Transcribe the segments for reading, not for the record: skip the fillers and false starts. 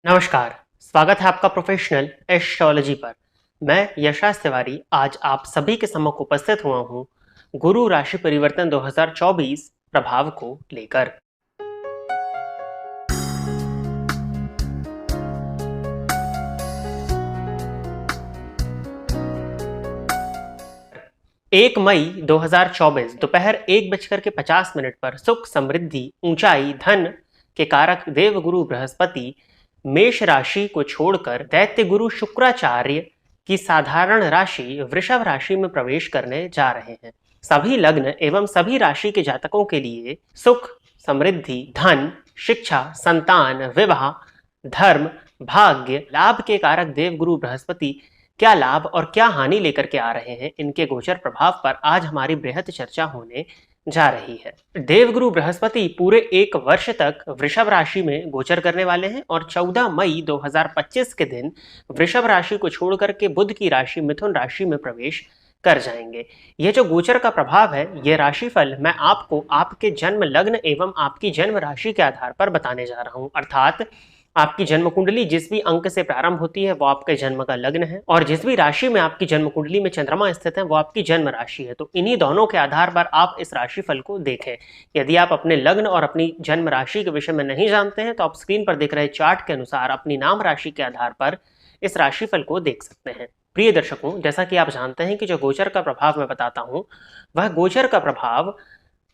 नमस्कार। स्वागत है आपका प्रोफेशनल एस्ट्रोलॉजी पर। मैं यशराज तिवारी आज आप सभी के सम्मुख उपस्थित हुआ हूं गुरु राशि परिवर्तन 2024 प्रभाव को लेकर। एक मई 2024 दोपहर 1:50 पर सुख, समृद्धि, ऊंचाई, धन के कारक देवगुरु बृहस्पति मेष राशि को छोड़कर दैत्य गुरु शुक्राचार्य की साधारण राशि वृषभ राशि में प्रवेश करने जा रहे हैं। सभी लग्न एवं सभी राशि के जातकों के लिए सुख, समृद्धि, धन, शिक्षा, संतान, विवाह, धर्म, भाग्य, लाभ के कारक देवगुरु बृहस्पति क्या लाभ और क्या हानि लेकर के आ रहे हैं, इनके गोचर प्रभाव पर आज हमारी बृहद चर्चा होने जा रही है। देवगुरु बृहस्पति पूरे 1 वर्ष तक वृषभ राशि में गोचर करने वाले हैं और 14 मई 2025 के दिन वृषभ राशि को छोड़कर के बुध की राशि मिथुन राशि में प्रवेश कर जाएंगे। यह जो गोचर का प्रभाव है, यह राशिफल मैं आपको आपके जन्म लग्न एवं आपकी जन्म राशि के आधार पर बताने जा रहा हूं। अर्थात आपकी जन्म कुंडली जिस भी अंक से प्रारंभ होती है वो आपके जन्म का लग्न है और जिस भी राशि में आपकी जन्म कुंडली में चंद्रमा स्थित है वो आपकी जन्म राशि है। तो इन्हीं दोनों के आधार पर आप इस राशिफल को देखें। यदि आप अपने लग्न और अपनी जन्म राशि के विषय में नहीं जानते हैं तो आप स्क्रीन पर देख रहे चार्ट के अनुसार अपनी नाम राशि के आधार पर इस राशिफल को देख सकते हैं। प्रिय दर्शकों, जैसा कि आप जानते हैं कि जो गोचर का प्रभाव मैं बताता हूं वह गोचर का प्रभाव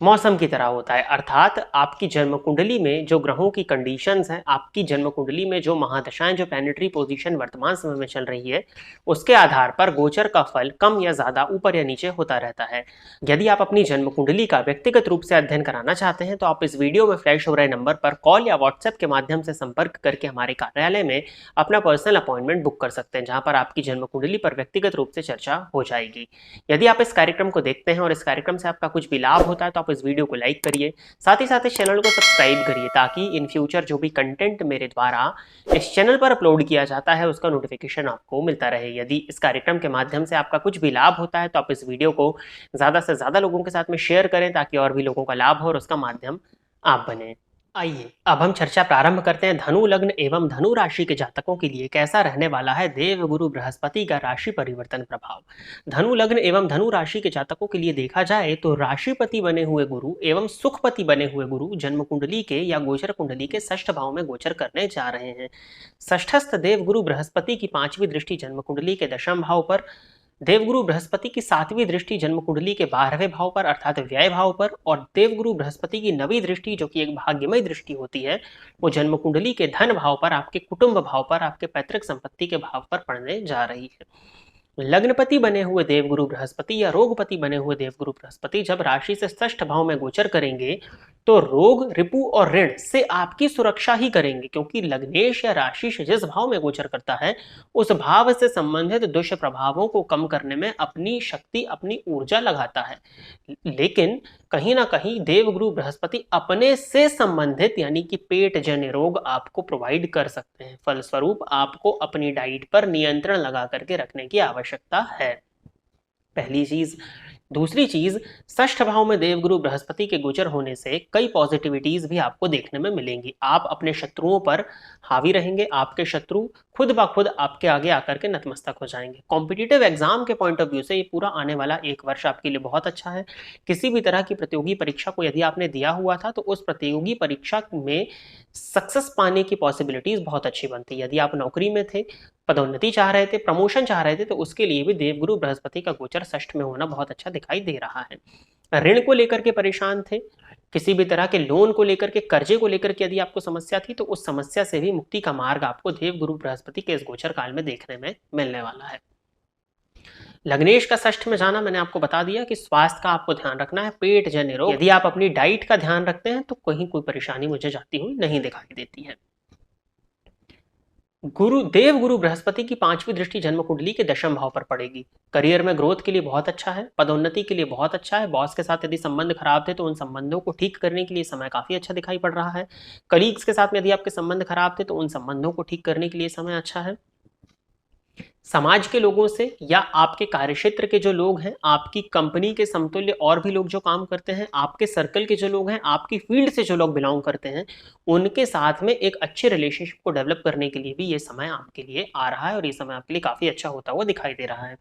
मौसम की तरह होता है। अर्थात आपकी जन्म कुंडली में जो ग्रहों की कंडीशंस हैं, आपकी जन्म कुंडली में जो महादशाएं, जो प्लैनेटरी पोजीशन वर्तमान समय में चल रही है, उसके आधार पर गोचर का फल कम या ज्यादा, ऊपर या नीचे होता रहता है। यदि आप अपनी जन्म कुंडली का व्यक्तिगत रूप से अध्ययन कराना चाहते हैं तो आप इस वीडियो में फ्लैश हो रहे नंबर पर कॉल या व्हाट्सएप के माध्यम से संपर्क करके हमारे कार्यालय में अपना पर्सनल अपॉइंटमेंट बुक कर सकते हैं, जहां पर आपकी जन्म कुंडली पर व्यक्तिगत रूप से चर्चा हो जाएगी। यदि आप इस कार्यक्रम को देखते हैं और इस कार्यक्रम से आपका कुछ भी लाभ होता है तो आप इस वीडियो को लाइक करिए, साथ ही साथ इस चैनल को सब्सक्राइब करिए ताकि इन फ्यूचर जो भी कंटेंट मेरे द्वारा इस चैनल पर अपलोड किया जाता है उसका नोटिफिकेशन आपको मिलता रहे। यदि इस कार्यक्रम के माध्यम से आपका कुछ भी लाभ होता है तो आप इस वीडियो को ज्यादा से ज्यादा लोगों के साथ में शेयर करें ताकि और भी लोगों का लाभ हो और उसका माध्यम आप बने। आइए अब हम चर्चा प्रारंभ करते हैं धनु लग्न एवं धनु राशि के जातकों के लिए कैसा रहने वाला है देवगुरु बृहस्पति का राशि परिवर्तन प्रभाव। धनु लग्न एवं धनु राशि के जातकों के लिए देखा जाए तो राशिपति बने हुए गुरु एवं सुखपति बने हुए गुरु जन्म कुंडली के या गोचर कुंडली के षष्ठ भाव में गोचर करने जा रहे हैं। षष्ठस्थ देवगुरु बृहस्पति की 5वीं दृष्टि जन्म कुंडली के दशम भाव पर, देवगुरु बृहस्पति की 7वीं दृष्टि जन्म कुंडली के 12वें भाव पर अर्थात व्यय भाव पर, और देवगुरु बृहस्पति की 9वीं दृष्टि जो कि एक भाग्यमय दृष्टि होती है वो जन्म कुंडली के धन भाव पर, आपके कुटुंब भाव पर, आपके पैतृक संपत्ति के भाव पर पड़ने जा रही है। लग्नपति बने हुए देवगुरु बृहस्पति या रोगपति बने हुए देवगुरु बृहस्पति जब राशि से षष्ठ भाव में गोचर करेंगे तो रोग, रिपु और ऋण से आपकी सुरक्षा ही करेंगे, क्योंकि लग्नेश या राशि से जिस भाव में गोचर करता है उस भाव से संबंधित दुष्प्रभावों को कम करने में अपनी शक्ति, अपनी ऊर्जा लगाता है। लेकिन कहीं ना कहीं देवगुरु बृहस्पति अपने से संबंधित यानी कि पेट जन्य रोग आपको प्रोवाइड कर सकते हैं। फलस्वरूप आपको अपनी डाइट पर नियंत्रण लगा करके रखने की आवश्यकता है, पहली चीज। दूसरी चीज, षष्ठ भाव में देवगुरु बृहस्पति के गोचर होने से कई पॉजिटिविटीज भी आपको देखने में मिलेंगी। आप अपने शत्रुओं पर हावी रहेंगे, आपके शत्रु खुद ब खुद आपके आगे आकर के नतमस्तक हो जाएंगे। कॉम्पिटिटिव एग्जाम के पॉइंट ऑफ व्यू से ये पूरा आने वाला 1 वर्ष आपके लिए बहुत अच्छा है। किसी भी तरह की प्रतियोगी परीक्षा को यदि आपने दिया हुआ था तो उस प्रतियोगी परीक्षा में सक्सेस पाने की पॉसिबिलिटीज बहुत अच्छी बनती है। यदि आप नौकरी में थे, पदोन्नति चाह रहे थे, प्रमोशन चाह रहे थे, तो उसके लिए भी देवगुरु बृहस्पति का गोचर षष्ठ में होना बहुत अच्छा दिखाई दे रहा है। ऋण को लेकर के परेशान थे, किसी भी तरह के लोन को लेकर के, कर्जे को लेकर के यदि आपको समस्या थी तो उस समस्या से भी मुक्ति का मार्ग आपको देवगुरु बृहस्पति के इस गोचर काल में देखने में मिलने वाला है। लग्नेश का षष्ठ में जाना मैंने आपको बता दिया कि स्वास्थ्य का आपको ध्यान रखना है, पेट जन्य रोग। यदि आप अपनी डाइट का ध्यान रखते हैं तो कहीं कोई परेशानी मुझे जाती हुई नहीं दिखाई देती है। देवगुरु बृहस्पति की 5वीं दृष्टि जन्म कुंडली के दशम भाव पर पड़ेगी। करियर में ग्रोथ के लिए बहुत अच्छा है, पदोन्नति के लिए बहुत अच्छा है। बॉस के साथ यदि संबंध खराब थे तो उन संबंधों को ठीक करने के लिए समय काफी अच्छा दिखाई पड़ रहा है। कलीग्स के साथ में यदि आपके संबंध खराब थे तो उन संबंधों को ठीक करने के लिए समय अच्छा है। समाज के लोगों से या आपके कार्यक्षेत्र के जो लोग हैं, आपकी कंपनी के समतुल्य और भी लोग जो काम करते हैं, आपके सर्कल के जो लोग हैं, आपकी फील्ड से जो लोग बिलोंग करते हैं, उनके साथ में एक अच्छे रिलेशनशिप को डेवलप करने के लिए भी ये समय आपके लिए आ रहा है और ये समय आपके लिए काफ़ी अच्छा होता हुआ दिखाई दे रहा है।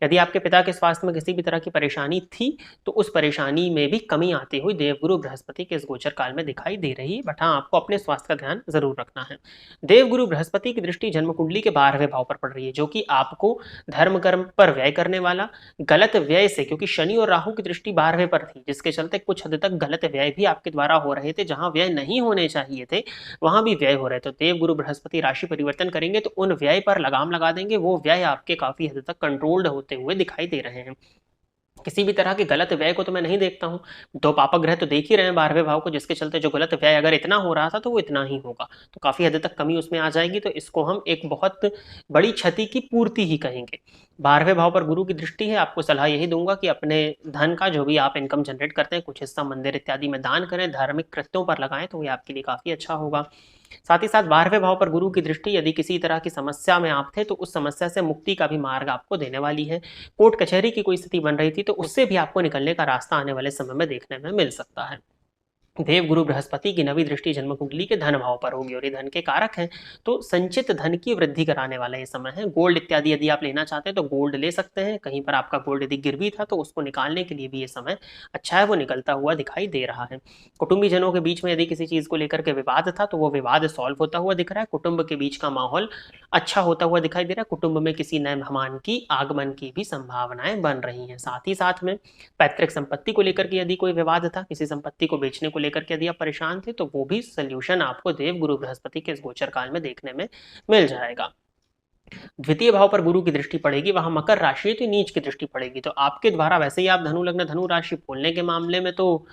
यदि आपके पिता के स्वास्थ्य में किसी भी तरह की परेशानी थी, तो उस परेशानी में भी कमी आती हुई देवगुरु बृहस्पति के इस गोचर काल में दिखाई दे रही है। बट हाँ, आपको अपने स्वास्थ्य का ध्यान जरूर रखना है। देवगुरु बृहस्पति की दृष्टि जन्म कुंडली के 12वें भाव पर पड़ रही है, जो कि आपको धर्म कर्म पर व्यय करने वाला, गलत व्यय से, क्योंकि शनि और राहु की दृष्टि 12वें पर थी, जिसके चलते कुछ हद तक गलत व्यय भी आपके द्वारा हो रहे थे। जहां व्यय नहीं होने चाहिए थे वहां भी व्यय हो रहे थे। तो देव गुरु बृहस्पति राशि परिवर्तन करेंगे तो उन व्यय पर लगाम लगा देंगे। वो व्यय आपके काफी हद तक कंट्रोल्ड होते हुए दिखाई दे रहे हैं। किसी भी तरह के गलत व्यय को तो मैं नहीं देखता हूँ। दो पापक ग्रह तो देख ही रहे हैं 12वें भाव को, जिसके चलते जो गलत व्यय अगर इतना हो रहा था तो वो इतना ही होगा, तो काफी हद तक कमी उसमें आ जाएगी। तो इसको हम एक बहुत बड़ी क्षति की पूर्ति ही कहेंगे। 12वें भाव पर गुरु की दृष्टि है। आपको सलाह यही दूंगा कि अपने धन का जो भी आप इनकम जनरेट करते हैं, कुछ हिस्सा मंदिर इत्यादि में दान करें, धार्मिक कृत्यों पर लगाएं, तो ये आपके लिए काफी अच्छा होगा। साथ ही साथ 12वें भाव पर गुरु की दृष्टि, यदि किसी तरह की समस्या में आप थे तो उस समस्या से मुक्ति का भी मार्ग आपको देने वाली है। कोर्ट कचहरी की कोई स्थिति बन रही थी तो उससे भी आपको निकलने का रास्ता आने वाले समय में देखने में मिल सकता है। देव गुरु बृहस्पति की नवी दृष्टि जन्म कुंडली के धन भाव पर होगी और ये धन के कारक हैं, तो संचित धन की वृद्धि कराने वाला ये समय है। गोल्ड इत्यादि यदि आप लेना चाहते हैं तो गोल्ड ले सकते हैं। कहीं पर आपका गोल्ड यदि गिरवी था तो उसको निकालने के लिए भी ये समय अच्छा है, वो निकलता हुआ दिखाई दे रहा है। कुटुंबी जनों के बीच में यदि किसी चीज को लेकर के विवाद था तो वो विवाद सॉल्व होता हुआ दिख रहा है। कुटुंब के बीच का माहौल अच्छा होता हुआ दिखाई दे रहा है। कुटुंब में किसी नए मेहमान की आगमन की भी संभावनाएं बन रही हैं। साथ ही साथ में पैतृक संपत्ति को लेकर के यदि कोई विवाद था, किसी संपत्ति को बेचने को लेकर के यदि आप परेशान थे, तो वो भी सोल्यूशन आपको देव गुरु बृहस्पति के इस गोचर काल में देखने में मिल जाएगा। द्वितीय भाव पर गुरु की दृष्टि पड़ेगी, वहां मकर राशि तो नीच की दृष्टि पड़ेगी। तो आपके द्वारा वैसे ही आप धनु लग्न धनु राशि बोलने के मामले में तो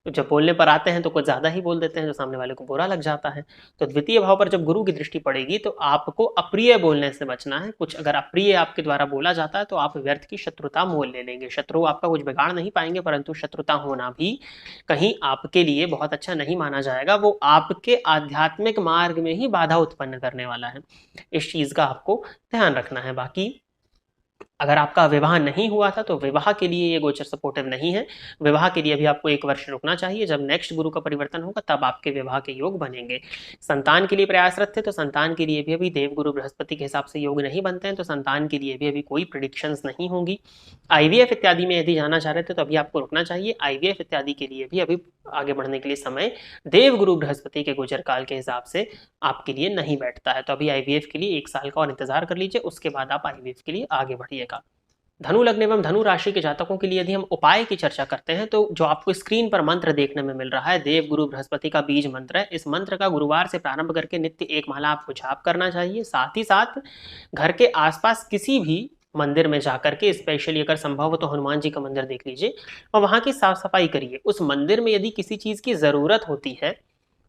जब बोलने पर आते हैं तो कुछ ज्यादा ही बोल देते हैं, जो सामने वाले को बुरा लग जाता है। तो द्वितीय भाव पर जब गुरु की दृष्टि पड़ेगी तो आपको अप्रिय बोलने से बचना है। कुछ अगर अप्रिय आपके द्वारा बोला जाता है तो आप व्यर्थ की शत्रुता मोल ले लेंगे। शत्रु आपका कुछ बिगाड़ नहीं पाएंगे, परंतु शत्रुता होना भी कहीं आपके लिए बहुत अच्छा नहीं माना जाएगा। वो आपके आध्यात्मिक मार्ग में ही बाधा उत्पन्न करने वाला है। इस चीज का आपको ध्यान रखना है। बाकी अगर आपका विवाह नहीं हुआ था तो विवाह के लिए ये गोचर सपोर्टिव नहीं है। विवाह के लिए अभी आपको 1 वर्ष रुकना चाहिए। जब नेक्स्ट गुरु का परिवर्तन होगा तब आपके विवाह के योग बनेंगे। संतान के लिए प्रयासरत थे तो संतान के लिए भी अभी देव गुरु बृहस्पति के हिसाब से योग नहीं बनते हैं, तो संतान के लिए भी अभी कोई प्रिडिक्शंस नहीं होंगी। आईवीएफ इत्यादि में यदि जाना चाह रहे थे तो अभी आपको रुकना चाहिए। आईवीएफ इत्यादि के लिए भी अभी आगे बढ़ने के लिए समय देव गुरु बृहस्पति के गोचर काल के हिसाब से आपके लिए नहीं बैठता है। तो अभी आईवीएफ के लिए 1 साल का और इंतजार कर लीजिए, उसके बाद आप आईवीएफ के लिए आगे बढ़िएगा। धनु लग्न एवं धनु राशि के जातकों के लिए यदि हम उपाय की चर्चा करते हैं तो जो आपको स्क्रीन पर मंत्र देखने में मिल रहा है, देव गुरु बृहस्पति का बीज मंत्र है। इस मंत्र का गुरुवार से प्रारंभ करके नित्य 1 माला आपको जाप करना चाहिए। साथ ही साथ घर के आसपास किसी भी मंदिर में जाकर के, स्पेशली अगर संभव हो तो हनुमान जी का मंदिर देख लीजिए और वहां की साफ सफाई करिए। उस मंदिर में यदि किसी चीज की जरूरत होती है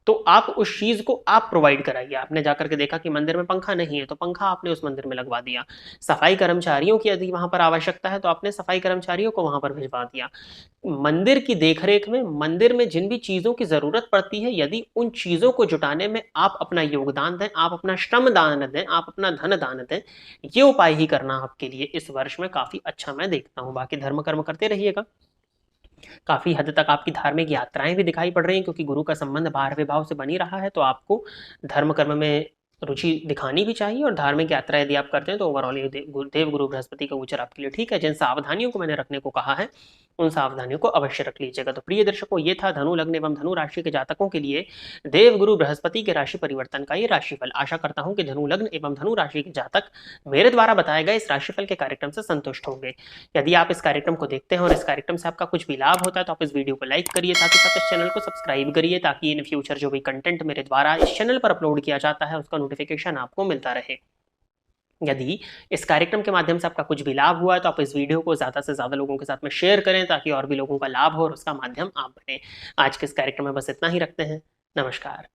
तो आप उस चीज को आप प्रोवाइड कराइए। आपने जाकर के देखा कि मंदिर में पंखा नहीं है तो पंखा आपने उस मंदिर में लगवा दिया। सफाई कर्मचारियों की यदि वहां पर आवश्यकता है तो आपने सफाई कर्मचारियों को वहां पर भिजवा दिया। मंदिर की देखरेख में, मंदिर में जिन भी चीजों की जरूरत पड़ती है, यदि उन चीजों को जुटाने में आप अपना योगदान दें, आप अपना श्रम दान दें, आप अपना धन दान दें, ये उपाय ही करना आपके लिए इस वर्ष में काफी अच्छा मैं देखता हूँ। बाकी धर्म कर्म करते रहिएगा। काफी हद तक आपकी धार्मिक यात्राएं भी दिखाई पड़ रही हैं, क्योंकि गुरु का संबंध 12वें भाव से बनी रहा है। तो आपको धर्म कर्म में रुचि दिखानी भी चाहिए और धार्मिक यात्रा यदि आप करते हैं तो ओवरऑल ये देव गुरु बृहस्पति का गोचर आपके लिए ठीक है। जिन सावधानियों को मैंने रखने को कहा है उन सावधानियों को अवश्य रख लीजिएगा। तो प्रिय दर्शकों, ये था धनु लग्न एवं धनु राशि के जातकों के लिए देव गुरु बृहस्पति के राशि परिवर्तन का ये राशिफल। आशा करता हूं कि धनु लग्न एवं धनु राशि के जातक मेरे द्वारा बताए गए इस राशिफल के कार्यक्रम से संतुष्ट होंगे। यदि आप इस कार्यक्रम को देखते हैं और इस कार्यक्रम से आपका कुछ भी लाभ होता है तो आप इस वीडियो को लाइक करिए, साथ ही साथ इस चैनल को सब्सक्राइब करिए, ताकि इन फ्यूचर जो भी कंटेंट मेरे द्वारा इस चैनल पर अपलोड किया जाता है उसका नोटिफिकेशन आपको मिलता रहे। यदि इस कार्यक्रम के माध्यम से आपका कुछ भी लाभ हुआ है तो आप इस वीडियो को ज्यादा से ज्यादा लोगों के साथ में शेयर करें, ताकि और भी लोगों का लाभ हो और उसका माध्यम आप बने। आज के इस कार्यक्रम में बस इतना ही रखते हैं। नमस्कार।